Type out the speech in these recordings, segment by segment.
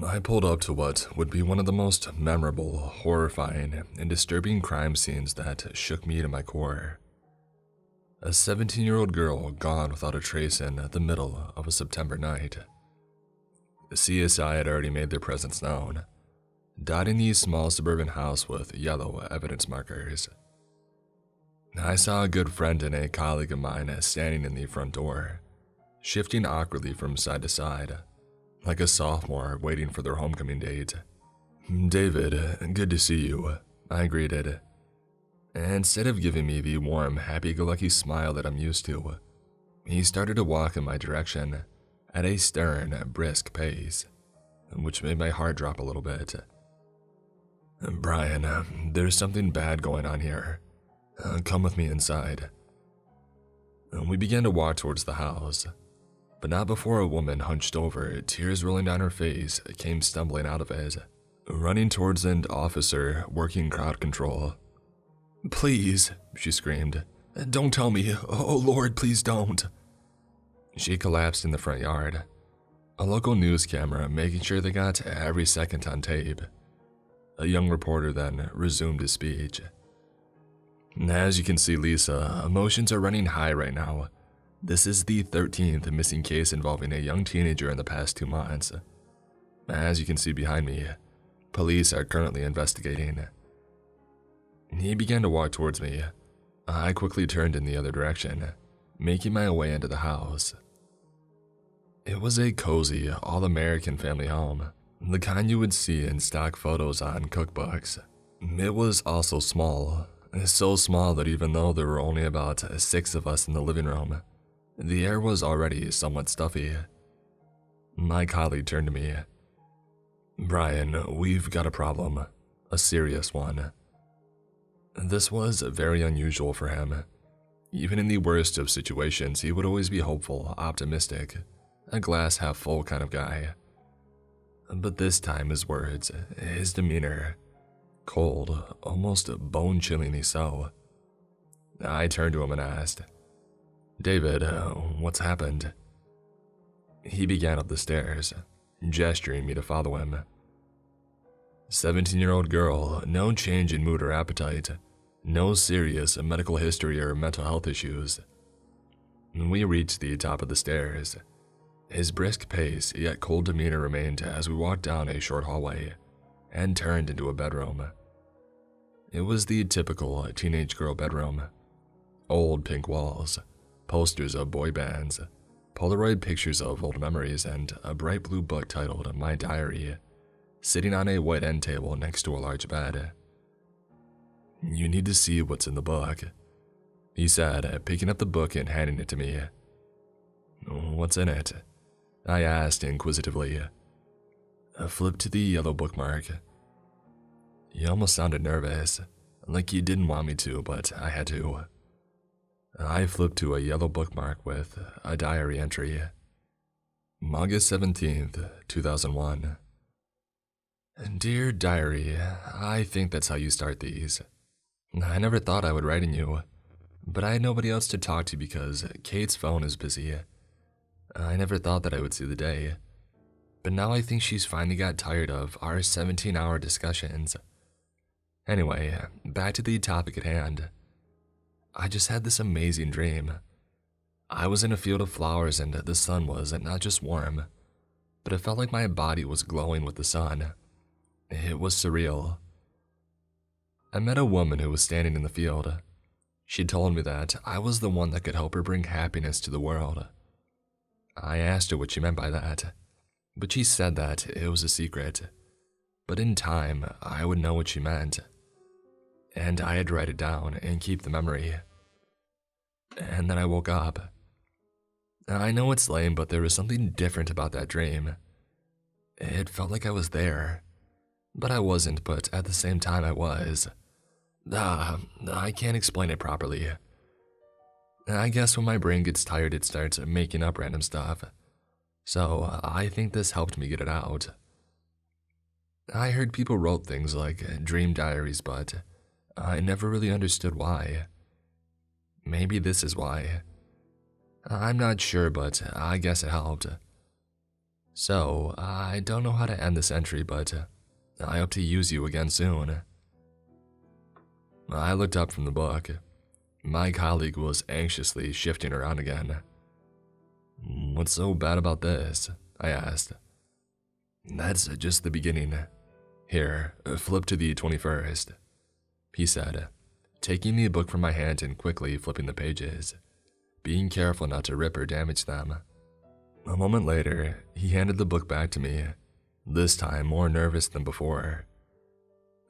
I pulled up to what would be one of the most memorable, horrifying, and disturbing crime scenes that shook me to my core. A 17-year-old girl gone without a trace in the middle of a September night. The CSI had already made their presence known, dotting the small suburban house with yellow evidence markers. I saw a good friend and a colleague of mine standing in the front door, shifting awkwardly from side to side, like a sophomore waiting for their homecoming date. "David, good to see you," I greeted. Instead of giving me the warm, happy-go-lucky smile that I'm used to, he started to walk in my direction at a stern, brisk pace, which made my heart drop a little bit. "Brian, there's something bad going on here. Come with me inside." We began to walk towards the house, but not before a woman hunched over, tears rolling down her face, came stumbling out of it, running towards an officer working crowd control. "Please," she screamed, "don't tell me. Oh Lord, please don't." She collapsed in the front yard, a local news camera making sure they got every second on tape. A young reporter then resumed his speech. "As you can see, Lisa, emotions are running high right now. This is the 13th missing case involving a young teenager in the past 2 months. As you can see behind me, police are currently investigating." He began to walk towards me. I quickly turned in the other direction, making my way into the house. It was a cozy, all-American family home, the kind you would see in stock photos on cookbooks. It was also small, so small that even though there were only about 6 of us in the living room, the air was already somewhat stuffy. My colleague turned to me. "Brian, we've got a problem, a serious one." This was very unusual for him. Even in the worst of situations, he would always be hopeful, optimistic, a glass half full kind of guy. But this time his words, his demeanor, cold, almost bone-chillingly so. I turned to him and asked, "David, what's happened?" He began up the stairs, gesturing me to follow him. 17-year-old girl, no change in mood or appetite, no serious medical history or mental health issues. We reached the top of the stairs. His brisk pace yet cold demeanor remained as we walked down a short hallway and turned into a bedroom. It was the typical teenage girl bedroom. Old pink walls, posters of boy bands, Polaroid pictures of old memories, and a bright blue book titled My Diary, sitting on a white end table next to a large bed. "You need to see what's in the book," he said, picking up the book and handing it to me. "What's in it?" I asked inquisitively. Flip to the yellow bookmark. He almost sounded nervous, like he didn't want me to, but I had to. I flipped to a yellow bookmark with a diary entry. August 17th, 2001. "Dear Diary, I think that's how you start these. I never thought I would write in you, but I had nobody else to talk to because Kate's phone is busy. I never thought that I would see the day, but now I think she's finally got tired of our 17-hour discussions. Anyway, back to the topic at hand. I just had this amazing dream. I was in a field of flowers and the sun was not just warm, but it felt like my body was glowing with the sun. It was surreal. I met a woman who was standing in the field. She told me that I was the one that could help her bring happiness to the world. I asked her what she meant by that, but she said that it was a secret. But in time, I would know what she meant. And I had to write it down and keep the memory. And then I woke up. I know it's lame, but there was something different about that dream. It felt like I was there. But I wasn't, but at the same time I was. I can't explain it properly. I guess when my brain gets tired it starts making up random stuff. So I think this helped me get it out. I heard people wrote things like dream diaries, but I never really understood why. Maybe this is why. I'm not sure, but I guess it helped. So, I don't know how to end this entry, but I hope to use you again soon. I looked up from the book. My colleague was anxiously shifting around again. What's so bad about this? I asked. That's just the beginning. Here, flip to the 21st, he said, taking the book from my hand and quickly flipping the pages, being careful not to rip or damage them. A moment later, he handed the book back to me, this time more nervous than before.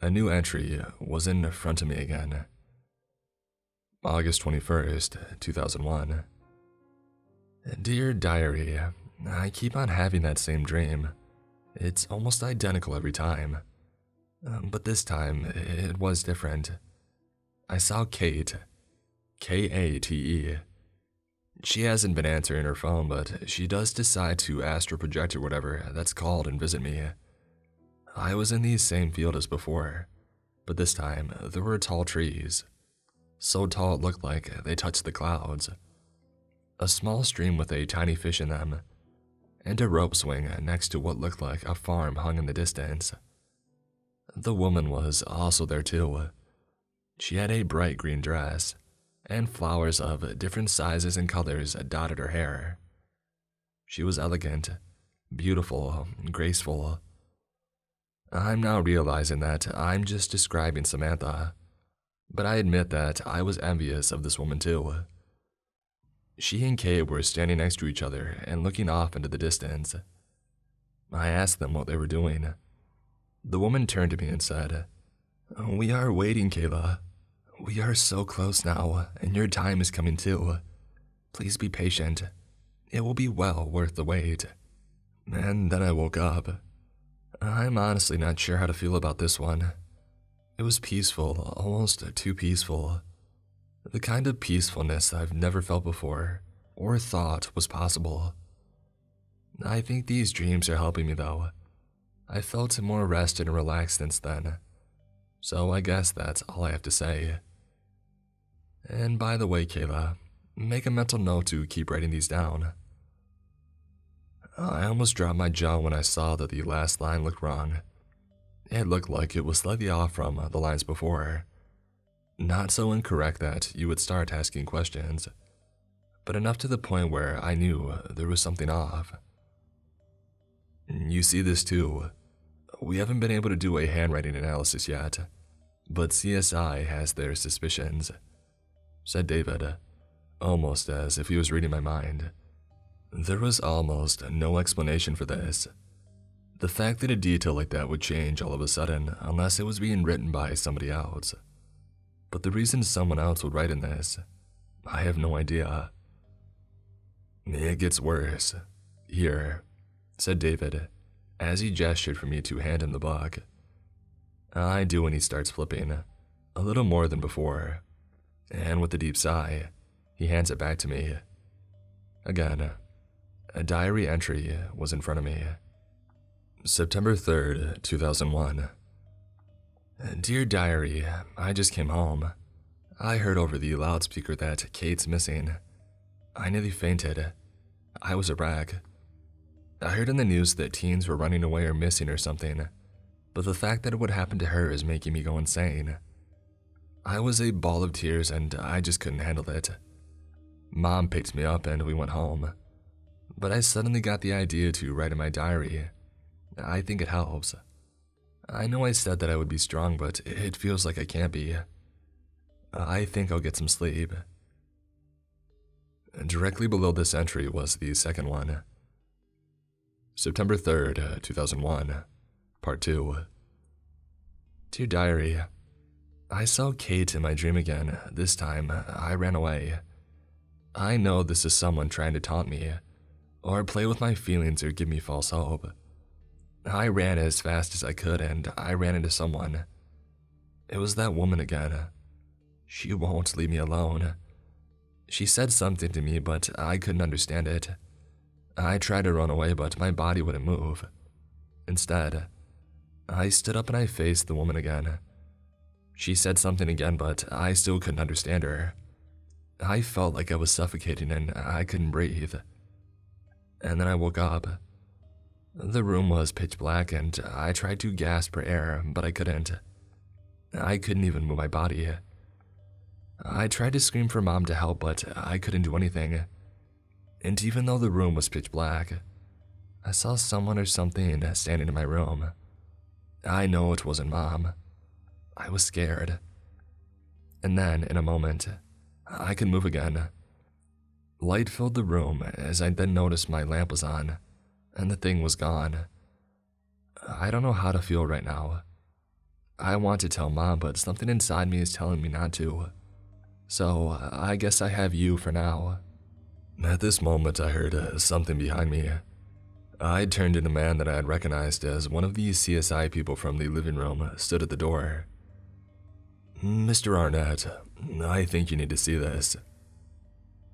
A new entry was in front of me again. August 21st, 2001. Dear Diary, I keep on having that same dream. It's almost identical every time. But this time, it was different. I saw Kate. Kate. She hasn't been answering her phone, but she does decide to astral project or whatever that's called and visit me. I was in the same field as before, but this time there were tall trees. So tall it looked like they touched the clouds. A small stream with a tiny fish in them, and a rope swing next to what looked like a farm hung in the distance. The woman was also there too. She had a bright green dress, and flowers of different sizes and colors dotted her hair. She was elegant, beautiful, graceful. I'm now realizing that I'm just describing Samantha, but I admit that I was envious of this woman too. She and Kate were standing next to each other and looking off into the distance. I asked them what they were doing. The woman turned to me and said, "We are waiting, Kayla. We are so close now, and your time is coming too. Please be patient. It will be well worth the wait." And then I woke up. I'm honestly not sure how to feel about this one. It was peaceful, almost too peaceful. The kind of peacefulness I've never felt before, or thought was possible. I think these dreams are helping me though. I felt more rested and relaxed since then. So I guess that's all I have to say. And by the way, Kayla, make a mental note to keep writing these down. I almost dropped my jaw when I saw that the last line looked wrong. It looked like it was slightly off from the lines before. Not so incorrect that you would start asking questions, but enough to the point where I knew there was something off. You see this too. We haven't been able to do a handwriting analysis yet, but CSI has their suspicions, said David, almost as if he was reading my mind. There was almost no explanation for this. The fact that a detail like that would change all of a sudden unless it was being written by somebody else. But the reason someone else would write in this, I have no idea. It gets worse. Here, said David, as he gestured for me to hand him the book. I do when he starts flipping, a little more than before. And with a deep sigh, he hands it back to me. Again, a diary entry was in front of me. September 3rd, 2001. Dear Diary, I just came home. I heard over the loudspeaker that Kate's missing. I nearly fainted. I was a wreck. I heard in the news that teens were running away or missing or something, but the fact that it would happen to her is making me go insane. I was a ball of tears and I just couldn't handle it. Mom picked me up and we went home, but I suddenly got the idea to write in my diary. I think it helps. I know I said that I would be strong, but it feels like I can't be. I think I'll get some sleep. Directly below this entry was the second one. September 3rd, 2001, Part 2. Dear Diary, I saw Kate in my dream again. This time, I ran away. I know this is someone trying to taunt me, or play with my feelings or give me false hope. I ran as fast as I could and I ran into someone. It was that woman again. She won't leave me alone. She said something to me, but I couldn't understand it. I tried to run away, but my body wouldn't move. Instead, I stood up and I faced the woman again. She said something again, but I still couldn't understand her. I felt like I was suffocating and I couldn't breathe. And then I woke up. The room was pitch black and I tried to gasp for air, but I couldn't. I couldn't even move my body. I tried to scream for Mom to help, but I couldn't do anything. And even though the room was pitch black, I saw someone or something standing in my room. I know it wasn't Mom. I was scared. And then, in a moment, I could move again. Light filled the room as I then noticed my lamp was on, and the thing was gone. I don't know how to feel right now. I want to tell Mom, but something inside me is telling me not to. So, I guess I have you for now. At this moment, I heard something behind me. I turned and a man that I had recognized as one of the CSI people from the living room stood at the door. "Mr. Arnett, I think you need to see this."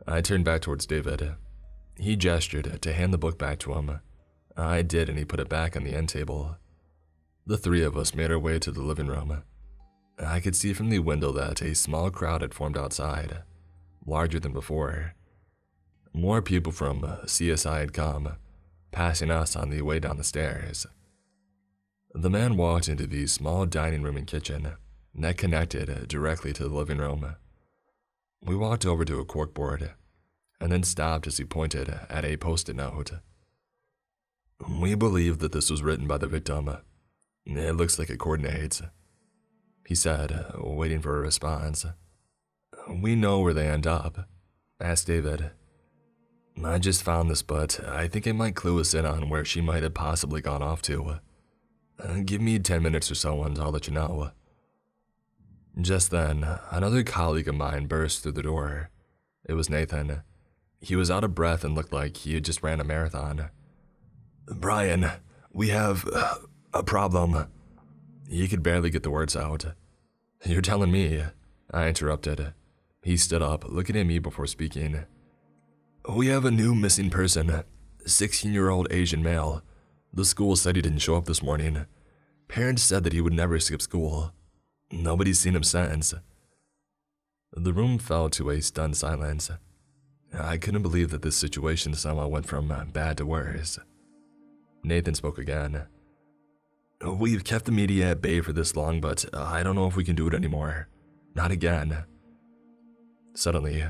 I turned back towards David. He gestured to hand the book back to him. I did, and he put it back on the end table. The three of us made our way to the living room. I could see from the window that a small crowd had formed outside, larger than before. More people from CSI had come, passing us on the way down the stairs. The man walked into the small dining room and kitchen that connected directly to the living room. We walked over to a corkboard and then stopped as he pointed at a post-it note. "We believe that this was written by the victim. It looks like it coordinates," he said, waiting for a response. "We know where they end up," asked David. "I just found this, but I think it might clue us in on where she might have possibly gone off to. Give me 10 minutes or so and I'll let you know." Just then, another colleague of mine burst through the door. It was Nathan. He was out of breath and looked like he had just ran a marathon. "Brian, we have a problem." He could barely get the words out. "You're telling me," I interrupted. He stood up, looking at me before speaking. "We have a new missing person, 16-year-old Asian male. The school said he didn't show up this morning. Parents said that he would never skip school. Nobody's seen him since." The room fell to a stunned silence. I couldn't believe that this situation somehow went from bad to worse. Nathan spoke again. "We've kept the media at bay for this long, but I don't know if we can do it anymore. Not again." Suddenly,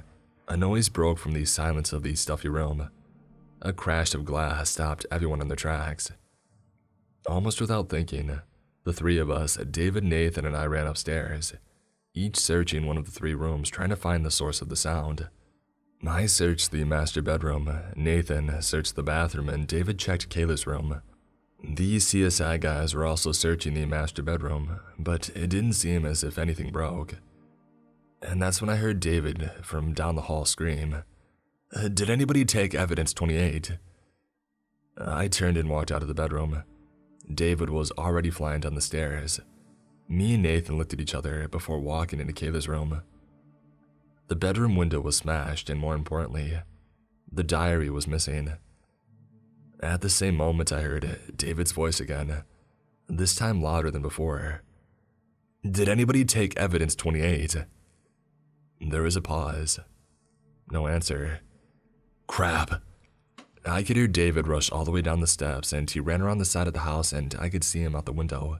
a noise broke from the silence of the stuffy room. A crash of glass stopped everyone in their tracks. Almost without thinking, the three of us, David, Nathan, and I ran upstairs, each searching one of the three rooms trying to find the source of the sound. I searched the master bedroom, Nathan searched the bathroom, and David checked Kayla's room. The CSI guys were also searching the master bedroom, but it didn't seem as if anything broke. And that's when I heard David from down the hall scream, "Did anybody take evidence 28? I turned and walked out of the bedroom. David was already flying down the stairs. Me and Nathan looked at each other before walking into Kayla's room. The bedroom window was smashed, and more importantly, the diary was missing. At the same moment, I heard David's voice again, this time louder than before. "Did anybody take evidence 28? There was a pause. No answer. Crap. I could hear David rush all the way down the steps, and he ran around the side of the house, and I could see him out the window.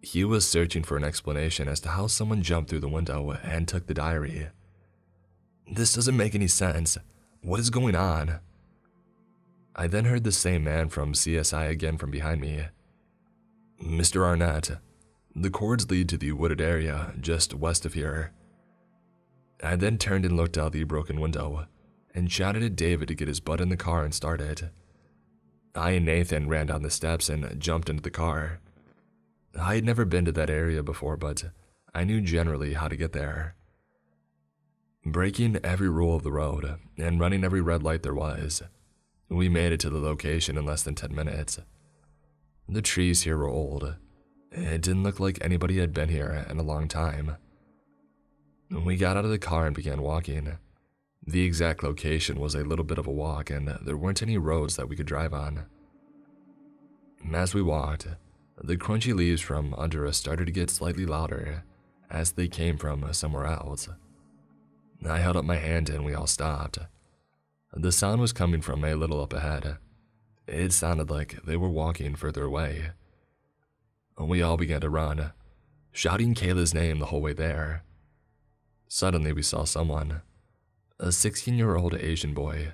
He was searching for an explanation as to how someone jumped through the window and took the diary. This doesn't make any sense. What is going on? I then heard the same man from CSI again from behind me. "Mr. Arnett, the cords lead to the wooded area just west of here." I then turned and looked out the broken window and shouted at David to get his butt in the car and start it. I and Nathan ran down the steps and jumped into the car. I had never been to that area before, but I knew generally how to get there. Breaking every rule of the road and running every red light there was, we made it to the location in less than 10 minutes. The trees here were old. It didn't look like anybody had been here in a long time. We got out of the car and began walking. The exact location was a little bit of a walk, and there weren't any roads that we could drive on. As we walked, the crunchy leaves from under us started to get slightly louder as they came from somewhere else. I held up my hand and we all stopped. The sound was coming from a little up ahead. It sounded like they were walking further away. We all began to run, shouting Kayla's name the whole way there. Suddenly we saw someone, a 16-year-old Asian boy.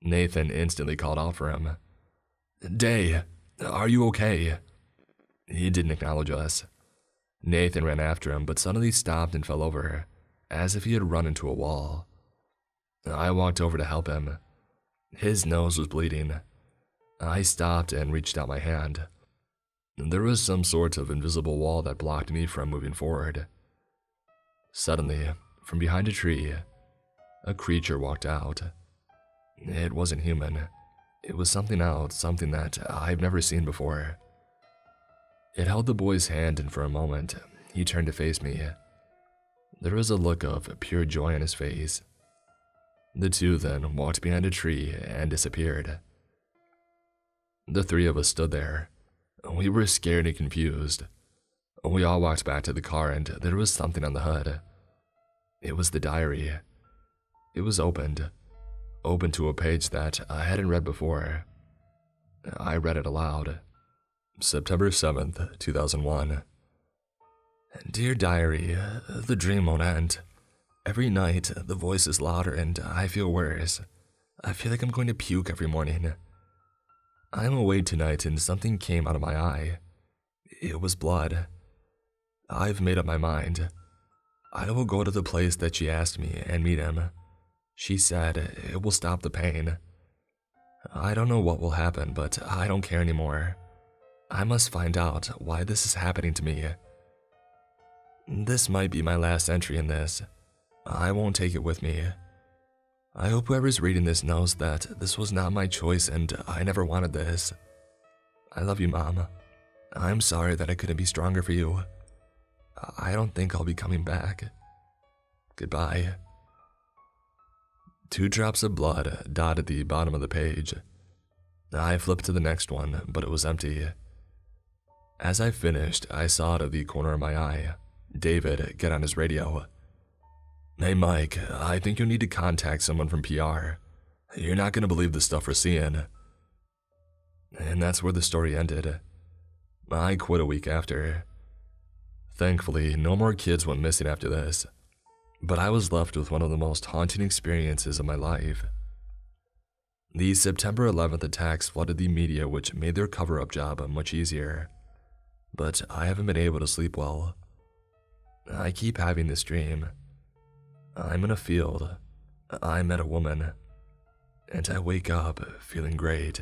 Nathan instantly called out for him. "Day, are you okay?" He didn't acknowledge us. Nathan ran after him, but suddenly stopped and fell over, as if he had run into a wall. I walked over to help him. His nose was bleeding. I stopped and reached out my hand. There was some sort of invisible wall that blocked me from moving forward. Suddenly, from behind a tree, a creature walked out. It wasn't human. It was something else, something that I've never seen before. It held the boy's hand, and for a moment, he turned to face me. There was a look of pure joy on his face. The two then walked behind a tree and disappeared. The three of us stood there. We were scared and confused. We all walked back to the car, and there was something on the hood. It was the diary. It was open to a page that I hadn't read before. I read it aloud. September 7th, 2001. Dear diary, the dream won't end. Every night, the voice is louder and I feel worse. I feel like I'm going to puke every morning. I'm awake tonight and something came out of my eye. It was blood. I've made up my mind. I will go to the place that she asked me and meet him. She said it will stop the pain. I don't know what will happen, but I don't care anymore. I must find out why this is happening to me. This might be my last entry in this. I won't take it with me. I hope whoever's reading this knows that this was not my choice and I never wanted this. I love you, Mom. I'm sorry that I couldn't be stronger for you. I don't think I'll be coming back. Goodbye. 2 drops of blood dotted the bottom of the page. I flipped to the next one, but it was empty. As I finished, I saw out of the corner of my eye David get on his radio. Hey Mike, I think you need to contact someone from PR. You're not going to believe the stuff we're seeing. And that's where the story ended. I quit a week after. Thankfully, no more kids went missing after this. But I was left with one of the most haunting experiences of my life. The September 11th attacks flooded the media, which made their cover-up job much easier. But I haven't been able to sleep well. I keep having this dream. I'm in a field. I met a woman. And I wake up feeling great.